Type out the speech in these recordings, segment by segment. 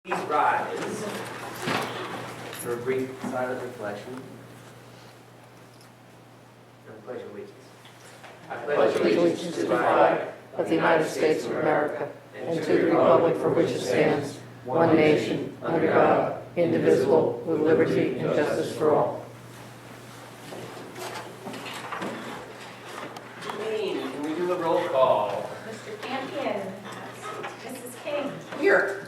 Please rise for a brief silent reflection. And pledge allegiance. I pledge allegiance to the flag of the United States of America and to the republic for which it stands, one nation, under God, indivisible, with liberty and justice for all. Jane, can we do a roll call? Mr. Campion, Mrs. King, Here.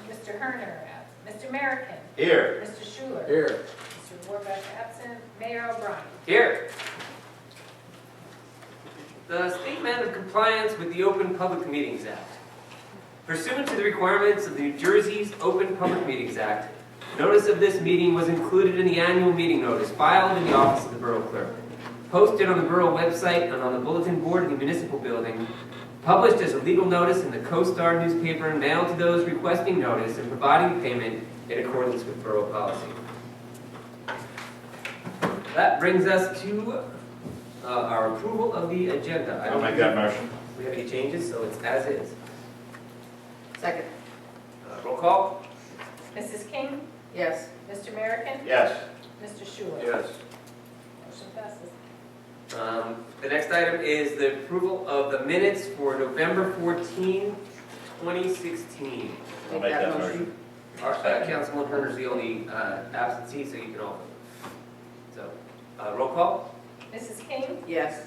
Mr. Herner, Mr. American, Here. Mr. Schuler, Here. Mr. Warbeck absent, Mayor O'Brien. Here. The statement of compliance with the Open Public Meetings Act. Pursuant to the requirements of the New Jersey's Open Public Meetings Act, notice of this meeting was included in the annual meeting notice filed in the office of the Borough Clerk, posted on the Borough website and on the bulletin board in the municipal building, published as a legal notice in the Co-Star newspaper and mailed to those requesting notice and providing payment in accordance with borough policy. That brings us to our approval of the agenda. I'll make that motion. We have any changes, so it's as is. Second. Roll call. Mrs. King, Yes. Mr. American, Yes. Mr. Schuler. Yes. Motion passes. The next item is the approval of the minutes for November 14, 2016. I'll make that motion. Councilman Herner's the only absentee, so you can all vote. So, roll call? Mrs. King, Yes.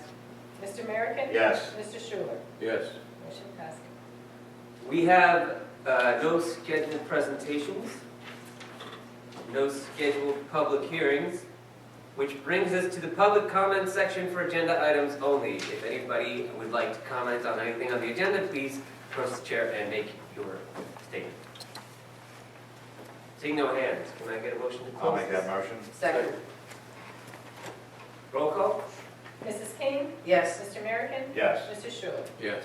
Mr. American, Yes. Mr. Schuler. Yes. Motion passes. We have no scheduled presentations, no scheduled public hearings, which brings us to the public comment section for agenda items only. If anybody would like to comment on anything on the agenda, please approach the chair and make your statement. Seeing no hands, can I get a motion to close? I'll make that motion. Second. Roll call? Mrs. King, Yes. Mr. American, Yes. Mr. Schuler. Yes.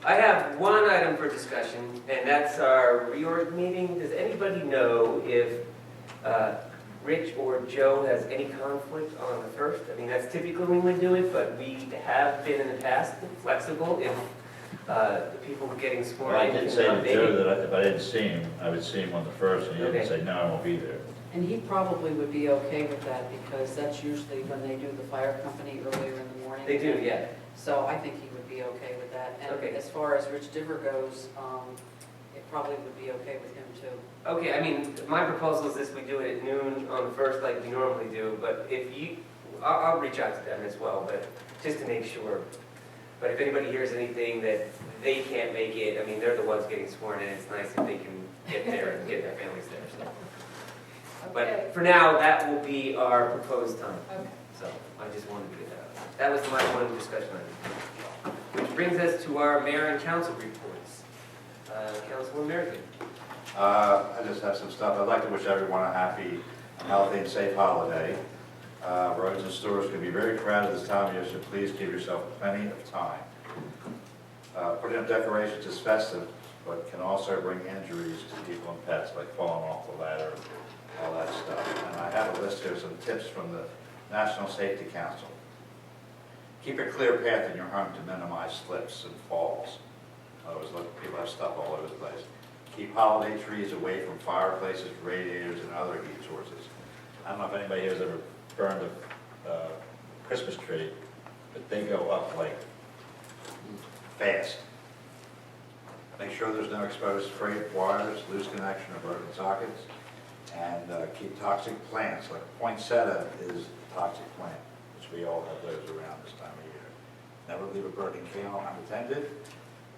I have one item for discussion, and that's our reorg meeting. Does anybody know if Rich or Joe has any conflict on the 1st? I mean, that's typically when we do it, but we have been in the past flexible if the people were getting sworn Well, I in. did say to Joe that if I didn't see him, I would see him on the 1st, and he Okay. would say, no, I won't be there. And he probably would be okay with that because that's usually when they do the fire company earlier in the morning. They do, yeah. So I think he would be okay with that. Okay. And as far as Rich Diver goes, it probably would be okay with him too. Okay, I mean, my proposal is this, we do it at noon on the 1st like we normally do, but if you, I'll reach out to them as well, but just to make sure. But if anybody hears anything that they can't make it, I mean, they're the ones getting sworn in, it's nice if they can get there and get their families there, so. Okay. But for now, that will be our proposed time, Okay. so I just wanted to get that out. That was my one discussion item. Which brings us to our mayor and council reports. Councilman American. I just have some stuff. I'd like to wish everyone a happy, healthy, and safe holiday. Roads and stores can be very crowded this time of year, so please give yourself plenty of time. Putting up decorations is festive, but can also bring injuries to people and pets, like falling off the ladder, all that stuff. And I have a list here, some tips from the National Safety Council. Keep a clear path in your home to minimize slips and falls. In other words, look, people have stuff all over the place. Keep holiday trees away from fireplaces, radiators, and other heat sources. I don't know if anybody here has ever burned a Christmas tree, but they go up like, Fast. Make sure there's no exposed frayed wires, loose connection, or broken sockets. And keep toxic plants, like poinsettia is a toxic plant, which we all have those around this time of year. Never leave a burning candle unattended.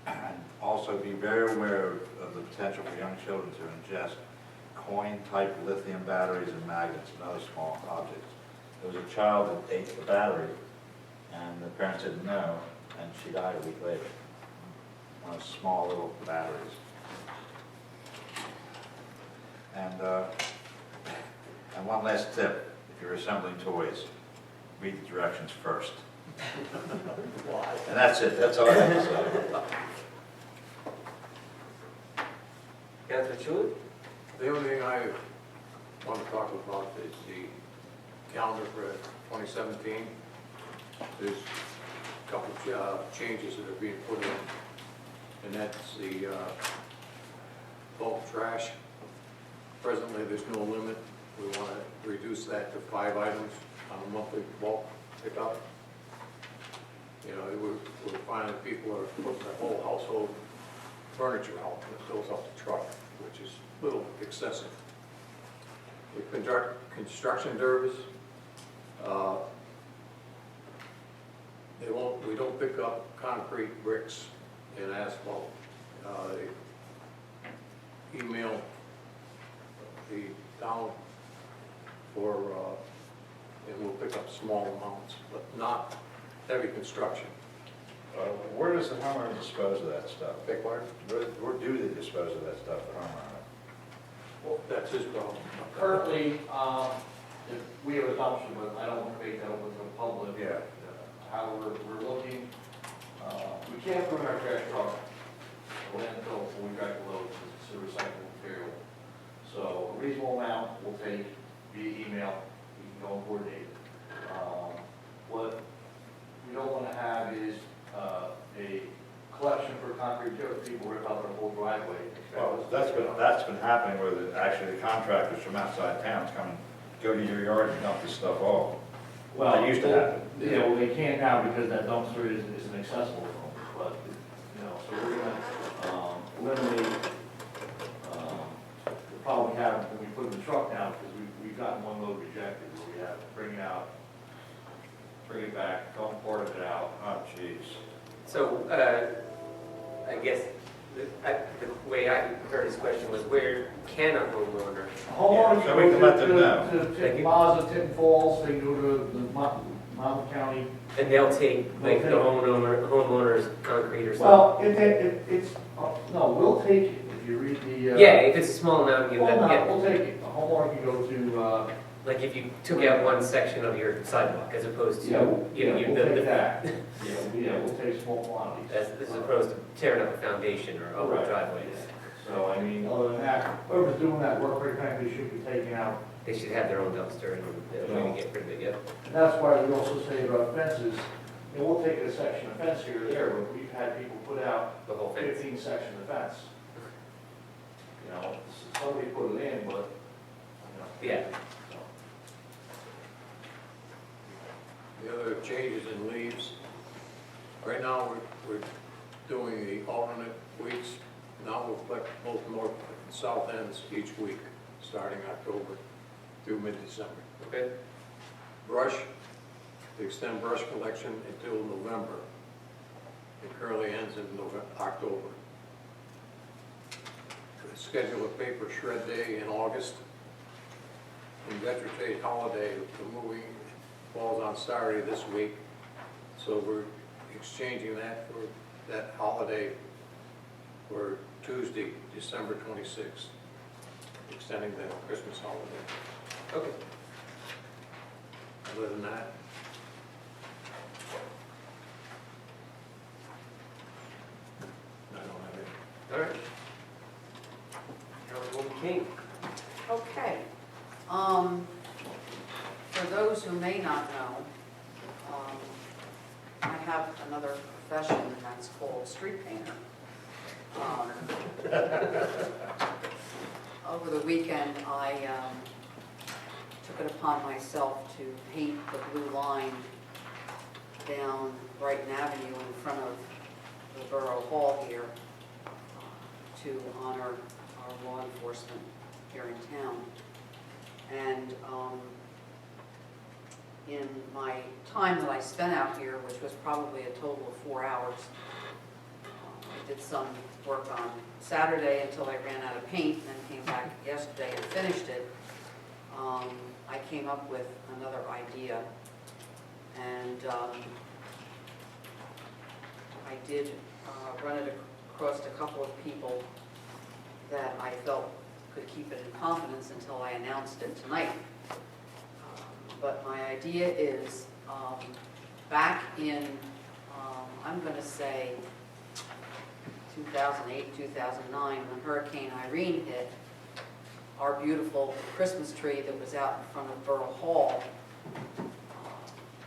And also be very aware of the potential for young children to ingest coin-type lithium batteries and magnets and other small objects. There was a child that ate the battery, and the parents didn't know, and she died a week later. One of those small little batteries. And one last tip, if you're assembling toys, read the directions first. And that's it, that's all I have to say. Councilman Schuler? The only thing I want to talk about is the calendar for 2017. There's a couple of changes that are being put in. and that's the bulk trash. Presently, there's no limit. We want to reduce that to 5 items on a monthly bulk pickup. You know, we're finding people are putting their whole household furniture out and it fills up the truck, which is a little excessive. We conduct construction derbies. We don't pick up concrete, bricks, and asphalt. They email the town for, and we'll pick up small amounts, but not heavy construction. Where does the homeowner dispose of that stuff? Big part? Where do they dispose of that stuff, the homeowner? Well, that's his problem. Currently, if we have a dumpster, but I don't want to make that open to the public. Yeah. However, we're looking, we can't put in our trash truck, a landfill, when we drive the load, because it's a recyclable material. So a reasonable amount we'll take via email, we can go and coordinate. What we don't want to have is a collection for concrete material, people rip out their whole driveway. Well, that's been happening where actually the contractors from outside towns come and go to your yard and dump this stuff off. Well, That used to happen. Yeah, well, they can't now because that dumpster isn't accessible to them, but, you know, so we're gonna, eliminate, the problem we have when we put in the truck now, because we've gotten one load rejected, where we have to bring it out, bring it back, dump part of it out. Oh, jeez. So, I guess, the way I heard his question was, where can a homeowner? Homeowners So we can let them know. To Plaza, Tinton Falls, they go to the Monmouth County. And they'll take, like, the homeowner's concrete or something? Well, it's, no, we'll take it, if you read the. Yeah, if it's a small amount, you Well, no, yeah. we'll take it. The homeowner can go to, Like if you took out one section of your sidewalk as opposed to, we'll the take that. Yeah, we'll take small quantities. as opposed to tearing up a foundation or a Right. driveway. So, I mean, other than that, whoever's doing that work, very frankly, should be taken out. They should have their own dumpster and they're going to get rid of it, yep. And that's why we also say about fences, and we'll take a section of fence here or there, but we've had people put out The whole fence. 15 section of fence. You know, somebody put it in, but, you know. Yeah. So. The other changes in leaves, right now, we're doing the alternate weeks. Now we'll collect both north and south ends each week, starting October through mid-December. Okay. Brush, we extend brush collection until November. It currently ends in October. We schedule a paper shred day in August. And Veterans Day holiday, the moving falls on Saturday this week, so we're exchanging that for that holiday for Tuesday, December 26th, extending the Christmas holiday. Okay. Other than that, I don't have any. All right. Councilwoman King. Okay. For those who may not know, I have another profession, and that's called street painter. Over the weekend, I took it upon myself to paint the blue line down Brighton Avenue in front of the Borough Hall here to honor our law enforcement here in town. And in my time that I spent out here, which was probably a total of 4 hours, I did some work on Saturday until I ran out of paint, and then came back yesterday and finished it. I came up with another idea, and I did run it across a couple of people that I felt could keep it in confidence until I announced it tonight. But my idea is, back in, I'm going to say, 2008, 2009, when Hurricane Irene hit, our beautiful Christmas tree that was out in front of Borough Hall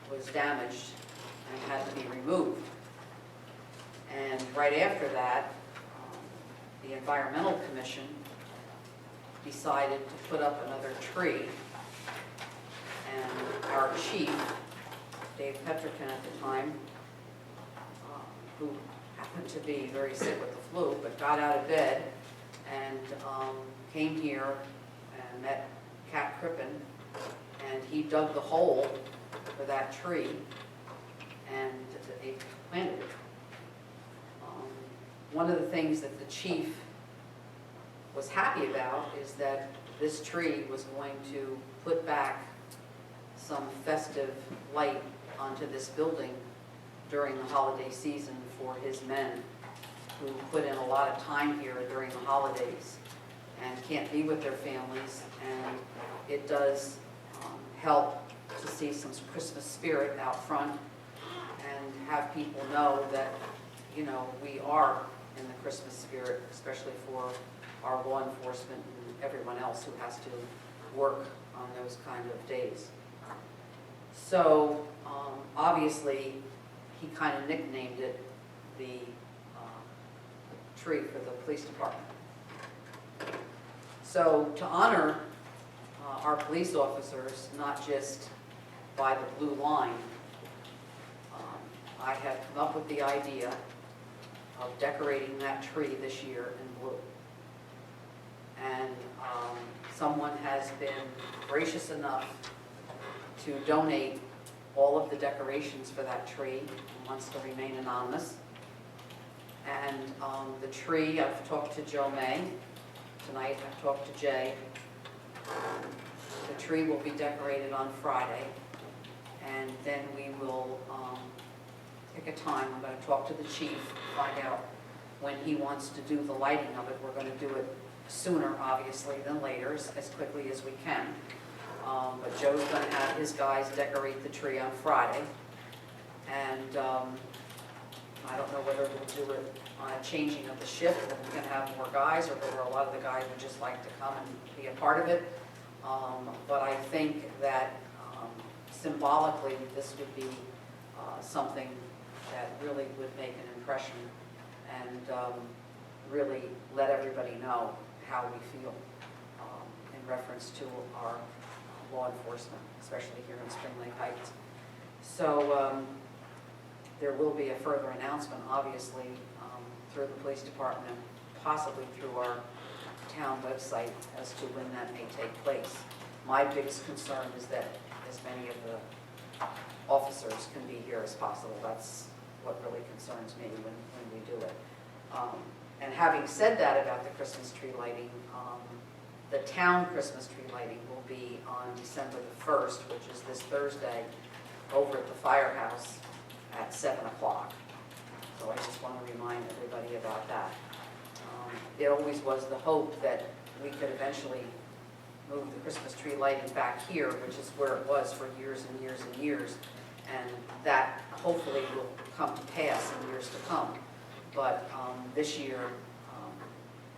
was damaged and had to be removed. And right after that, the Environmental Commission decided to put up another tree. And our chief, Dave Petrican at the time, who happened to be very sick with the flu, but got out of bed and came here and met Cat Crippen, and he dug the hole for that tree and they planted it. One of the things that the chief was happy about is that this tree was going to put back some festive light onto this building during the holiday season for his men who put in a lot of time here during the holidays and can't be with their families. And it does help to see some Christmas spirit out front and have people know that, you know, we are in the Christmas spirit, especially for our law enforcement and everyone else who has to work on those kind of days. So obviously he kind of nicknamed it the tree for the police department. So to honor our police officers, not just by the blue line, I had come up with the idea of decorating that tree this year in blue. And someone has been gracious enough to donate all of the decorations for that tree and wants to remain anonymous. And the tree, I've talked to Joe May. Tonight I've talked to Jay. The tree will be decorated on Friday. And then we will pick a time. I'm going to talk to the chief, find out when he wants to do the lighting of it. We're going to do it sooner, obviously, than later, as quickly as we can. But Joe's going to have his guys decorate the tree on Friday. And I don't know whether we'll do it on a changing of the shift, whether we can have more guys, or whether a lot of the guys would just like to come and be a part of it. But I think that symbolically this would be something that really would make an impression and really let everybody know how we feel in reference to our law enforcement, especially here in Spring Lake Heights. So there will be a further announcement, obviously, through the police department, possibly through our town website as to when that may take place. My biggest concern is that as many of the officers can be here as possible. That's what really concerns me when we do it. And having said that about the Christmas tree lighting, the town Christmas tree lighting will be on December the 1st, which is this Thursday, over at the firehouse at 7 o'clock. So I just want to remind everybody about that. It always was the hope that we could eventually move the Christmas tree lighting back here, which is where it was for years and years and years. And that hopefully will come to pass in years to come. But this year,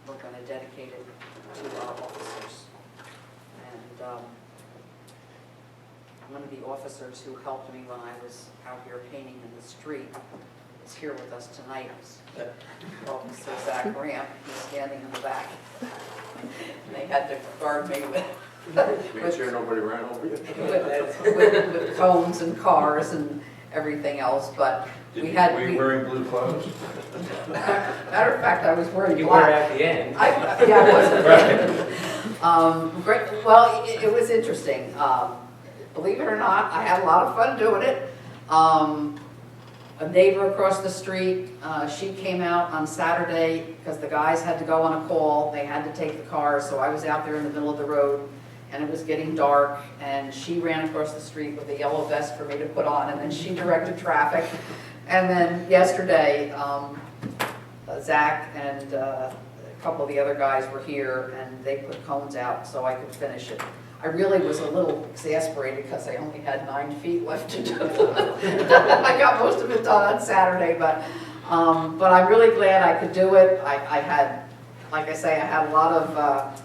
we're going to dedicate it to our officers. And one of the officers who helped me when I was out here painting in the street is here with us tonight. Officer Zach Graham. He's standing in the back. And they had to guard me with Make sure nobody ran over you. with cones and cars and everything else, but we had... Were you wearing blue clothes? Matter of fact, I was wearing You were black. at the end. Yeah, I was at the end. Great. Well, it was interesting. Believe it or not, I had a lot of fun doing it. A neighbor across the street, she came out on Saturday because the guys had to go on a call. They had to take the cars, so I was out there in the middle of the road, and it was getting dark, and she ran across the street with a yellow vest for me to put on, and then she directed traffic. And then yesterday, Zach and a couple of the other guys were here, and they put cones out so I could finish it. I really was a little exasperated because I only had 9 feet left to do. I got most of it done on Saturday, but I'm really glad I could do it. I had, like I say, I had a lot of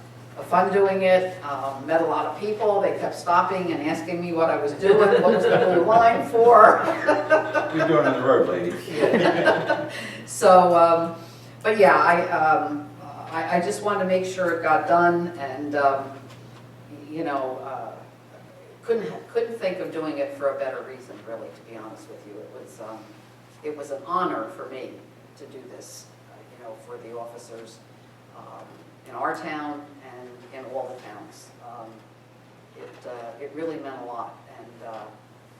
fun doing it, met a lot of people. They kept stopping and asking me what I was doing, what was the blue line for. What are you doing on the road, lady? So, but yeah, I just wanted to make sure it got done, and, you know, couldn't think of doing it for a better reason, really, to be honest with you. It was an honor for me to do this, you know, for the officers in our town and in all the towns. It really meant a lot, and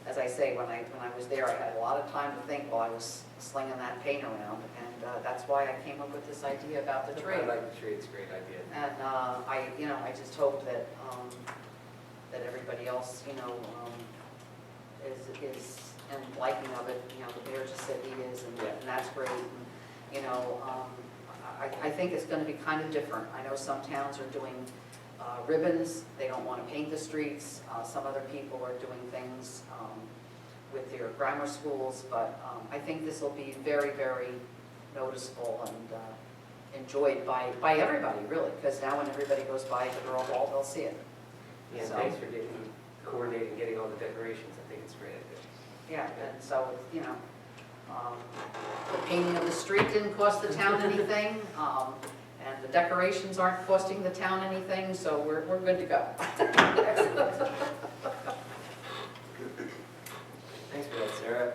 as I say, when I was there, I had a lot of time to think while I was slinging that paint around, and that's why I came up with this idea about the tree. I like the tree, it's a great idea. And I just hope that that everybody else, you know, is in liking of it. You know, the mayor just said he is, and that's great. And, you know, I think it's going to be kind of different. I know some towns are doing ribbons. They don't want to paint the streets. Some other people are doing things with their grammar schools, but I think this will be very, very noticeable and enjoyed by everybody, really, because now when everybody goes by the Borough Hall, they'll see it. Yeah, So- thanks for coordinating, getting all the decorations. I think it's a great idea. Yeah, and so, you know, the painting of the street didn't cost the town anything, and the decorations aren't costing the town anything, so we're good to go. Thanks for that, Sarah.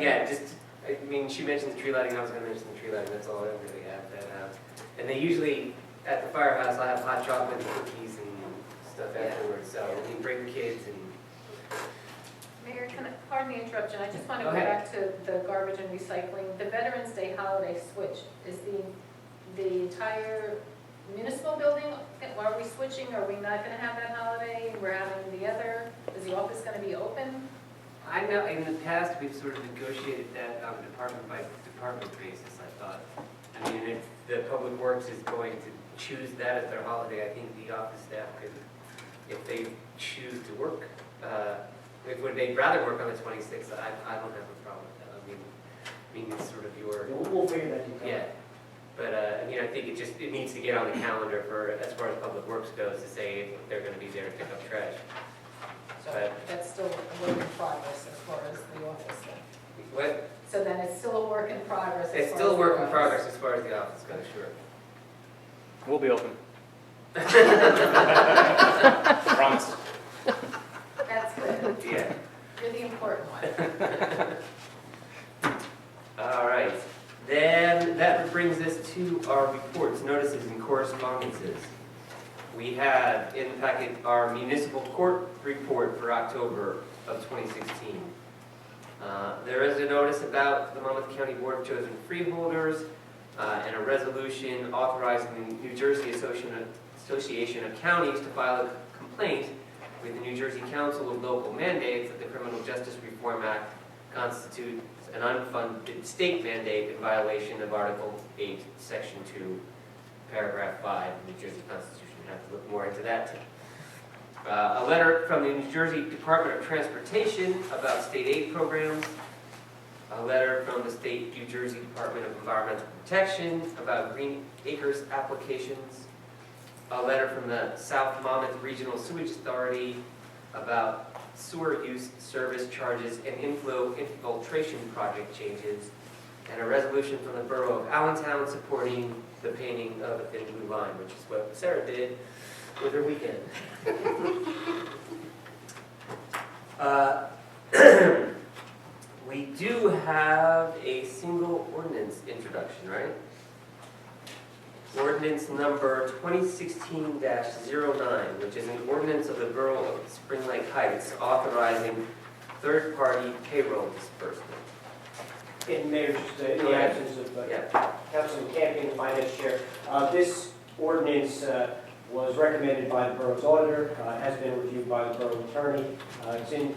Yeah, just, I mean, she mentioned the tree lighting, I was gonna mention the tree lighting, that's all I really have. And they usually, at the firehouse, I'll have hot chocolate and cookies and stuff afterwards, so we can bring kids and. Mayor, pardon the interruption, I just want to Go go ahead. back to the garbage and recycling. The Veterans Day holiday switch, is the entire municipal building, are we switching, are we not going to have that holiday? We're having the other, is the office going to be open? I know, in the past, we've sort of negotiated that on a department by department basis, I thought. I mean, if the Public Works is going to choose that as their holiday, I think the office staff could, if they choose to work, would they'd rather work on the 26th, I don't have a problem with that. I mean, it's sort of your, We'll figure that out. yeah. But, I mean, I think it needs to get on the calendar for, as far as Public Works goes, to say if they're gonna be there to pick up trash. So But- that's still a work in progress as far as the office then. What? So then it's still a work in progress as far as It's still a the work in office. progress as far as the office goes, sure. We'll be open. Promise. That's good. Yeah. You're the important one. All right. Then that brings us to our reports, notices, and correspondences. We have in the packet our municipal court report for October of 2016. There is a notice about the Monmouth County Board of Chosen Freeholders and a resolution authorizing the New Jersey Association of Counties to file a complaint with the New Jersey Council of Local Mandates that the Criminal Justice Reform Act constitutes an unfunded state mandate in violation of Article 8, Section 2, Paragraph 5 of the New Jersey Constitution. You have to look more into that. A letter from the New Jersey Department of Transportation about state aid programs. A letter from the state New Jersey Department of Environmental Protection about Green Acres applications. A letter from the South Monmouth Regional Sewage Authority about sewer use service charges and infiltration project changes. And a resolution from the Borough of Allentown supporting the painting of a thin blue line, which is what Sarah did with her weekend. We do have a single ordinance introduction, right? Ordinance number 2016-09, which is an ordinance of the Borough of Spring Lake Heights authorizing third-party payroll disbursement. And Mayor, just in the absence of Yeah. Councilman Campion, the Finance Chair, this ordinance was recommended by the borough's auditor, has been reviewed by the borough attorney. As the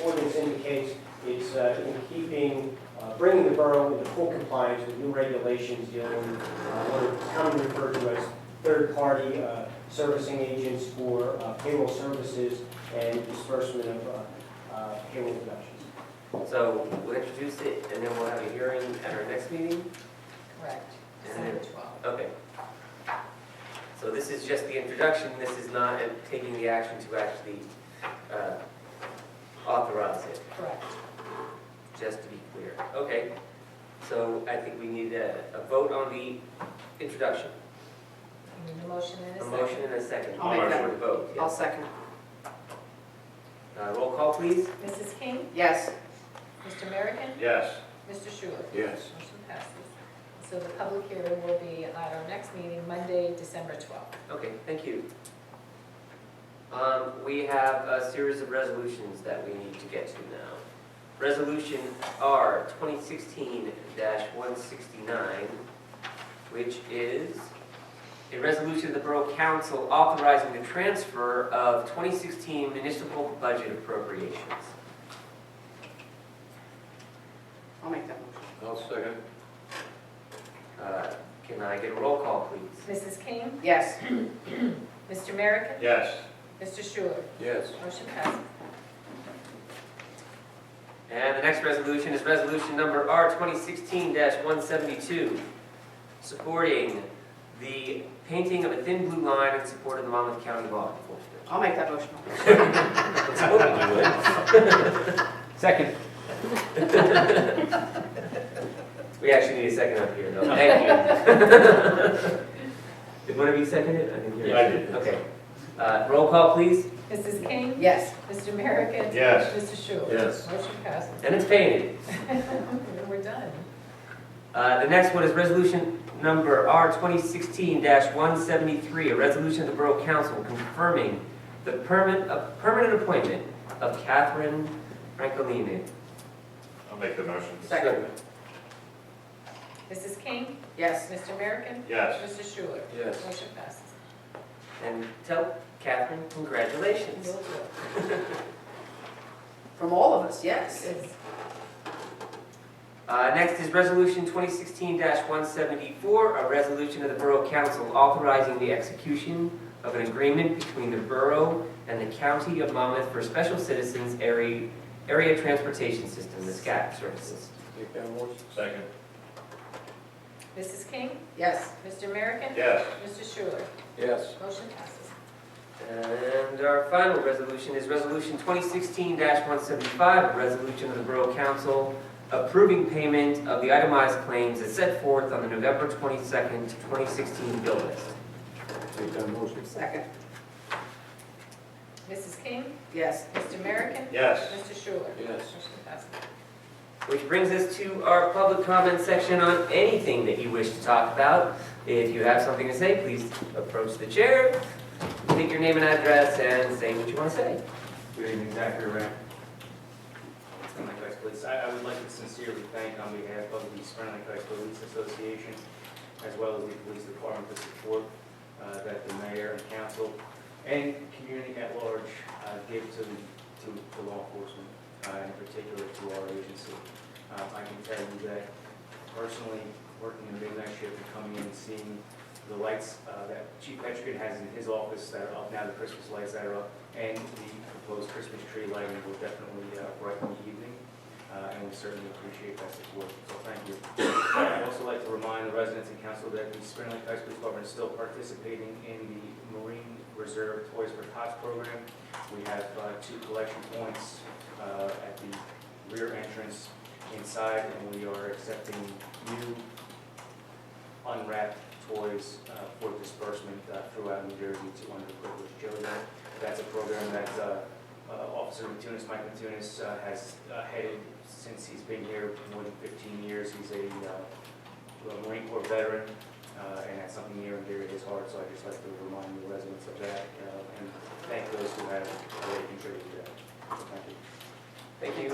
ordinance indicates, it's in keeping, bringing the borough into full compliance with new regulations dealing with what are commonly referred to as third-party servicing agents for payroll services and disbursement of payroll deductions. So we'll introduce it, and then we'll have a hearing at our next meeting? Correct. And then- December 12th. Okay. So this is just the introduction, this is not taking the action to actually authorize it, Correct. just to be clear. Okay, so I think we need a vote on the introduction. We need a motion and a A second. motion and a second. I'll make that. For the vote, I'll yes. second. Roll call, please. Mrs. King? Yes. Mr. American? Yes. Mr. Schuler? Yes. Motion passes. So the public hearing will be at our next meeting, Monday, December 12th. Okay, thank you. We have a series of resolutions that we need to get to now. Resolution R 2016-169, which is a resolution of the Borough Council authorizing the transfer of 2016 municipal budget appropriations. I'll make that motion. I'll second. Can I get a roll call, please? Mrs. King? Yes. Mr. American? Yes. Mr. Schuler? Yes. Motion passes. And the next resolution is resolution number R 2016-172, supporting the painting of a thin blue line in support of the Monmouth County Law Enforcement. I'll make that motion. Second. We actually need a second up here, though. Thank you. Did one of you second it? I didn't hear it. Yeah, I did. Okay. Roll call, please. Mrs. King? Yes. Mr. American? Yes. Mr. Schuler? Yes. Motion passes. And it's painted. We're done. The next one is resolution number R 2016-173, a resolution of the Borough Council confirming the permanent appointment of Catherine Francolini. I'll make the motion. Second. Mrs. King? Yes. Mr. American? Yes. Mr. Schuler? Yes. Motion passes. And tell Catherine congratulations. You'll do it. From all of us, yes. It's- Next is resolution 2016-174, a resolution of the Borough Council authorizing the execution of an agreement between the Borough and the County of Monmouth for Special Citizens Area Transportation System, the SCAT services. Make that motion. Second. Mrs. King? Yes. Mr. American? Yes. Mr. Schuler? Yes. Motion passes. And our final resolution is resolution 2016-175, a resolution of the Borough Council approving payment of the itemized claims as set forth on the November 22nd, 2016 bill list. Make that motion. Second. Mrs. King? Yes. Mr. American? Yes. Mr. Schuler? Yes. Motion passes. Which brings us to our public comment section on anything that you wish to talk about. If you have something to say, please approach the chair, state your name and address, and say what you want to say. Good evening, Zachary Rand. Friendly Lakes Police. I would like to sincerely thank on behalf of the Friendly Lakes Police Association, as well as the police department, the support that the mayor and council and community at large give to law enforcement, in particular to our agency. I can tell you that personally, working in the midnight shift and coming in and seeing the lights that Chief Petrigan has in his office that are up now, the Christmas lights that are up, and the proposed Christmas tree lighting will definitely brighten the evening, and we certainly appreciate that support, so thank you. I'd also like to remind the residents and council that the Spring Lake High School Department is still participating in the Marine Reserve Toys for Tots program. We have 2 collection points at the rear entrance inside, and we are accepting new unwrapped toys for disbursement throughout New Jersey to underprivileged children. That's a program that Officer Matunis, Mike Matunis, has headed since he's been here more than 15 years. He's a Marine Corps veteran, and that's something near and dear to his heart, so I'd just like to remind the residents of that and thank those who have already contributed to that. So thank you. Thank you.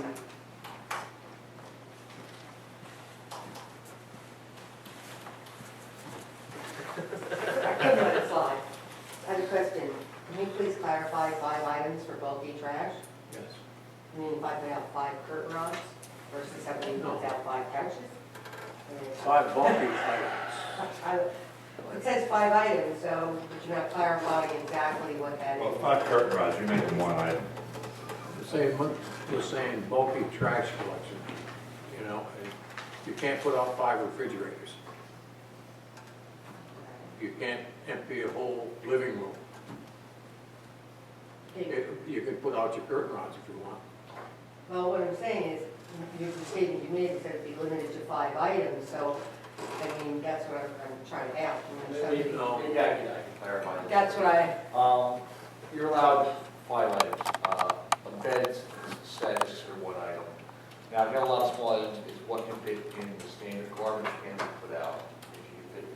I couldn't let it slide. I have a question. Can you please clarify 5 items for bulky trash? Yes. You mean if I put out 5 curtain rods versus somebody puts out 5 couches? 5 bulky items. It says 5 items, so but you're not clarifying exactly what that Well, is. 5 curtain rods, you make them one item. You're saying bulky trash collection, you know, and you can't put out 5 refrigerators. You can't empty a whole living room. You can put out your curtain rods if you want. Well, what I'm saying is, your statement you made said it'd be limited to 5 items, so I mean, that's what I'm trying to ask. When somebody- No, maybe I can clarify this. That's what I, You're allowed 5 items. A bed set is for 1 item. Now, I've got a lot of small items, is what can fit in the standard garbage can be put out. If you fit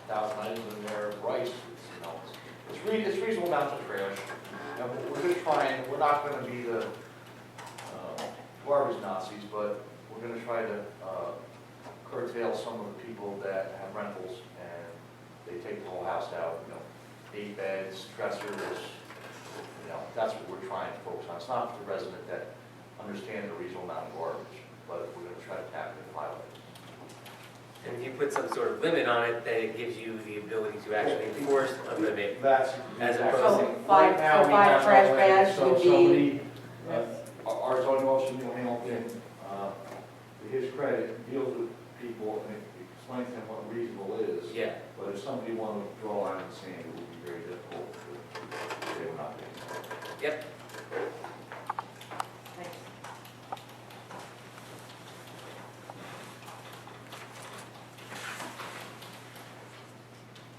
1,000 items in there, rice, it's reasonable amounts of trash. Now, we're just trying, we're not gonna be the garbage Nazis, but we're gonna try to curtail some of the people that have rentals and they take the whole house out, 8 beds, dressers, that's what we're trying to focus on. It's not the resident that understands the reasonable amount of garbage, but we're gonna try to tap into 5 items. And if you put some sort of limit on it, then it gives you the ability to actually enforce a limit. That's. As exactly- opposed to Right five- now, so we 5 have no trash limit. bags So would be- somebody, our zoning officer, Neil Hamilton, to his credit, deals with people and explains to them what reasonable is. Yeah. But if somebody wanted to draw a line in the sand, it would be very difficult to, they would not be. Yep. Thanks.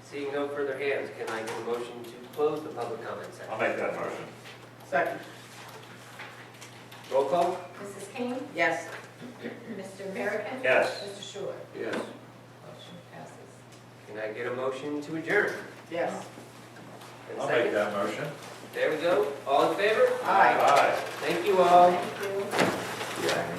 Seeing no further hands, can I get a motion to close the public comment section? I'll make that motion. second, Roll call? Mrs. King? yes. Mr. American? Yes. Mr. Shore? Yes. Motion passes. Can I get a motion to adjourn? Yes. And I'll make second? that motion. There we go. All in favor? Aye. Aye. Thank you all. Thank you. Yeah.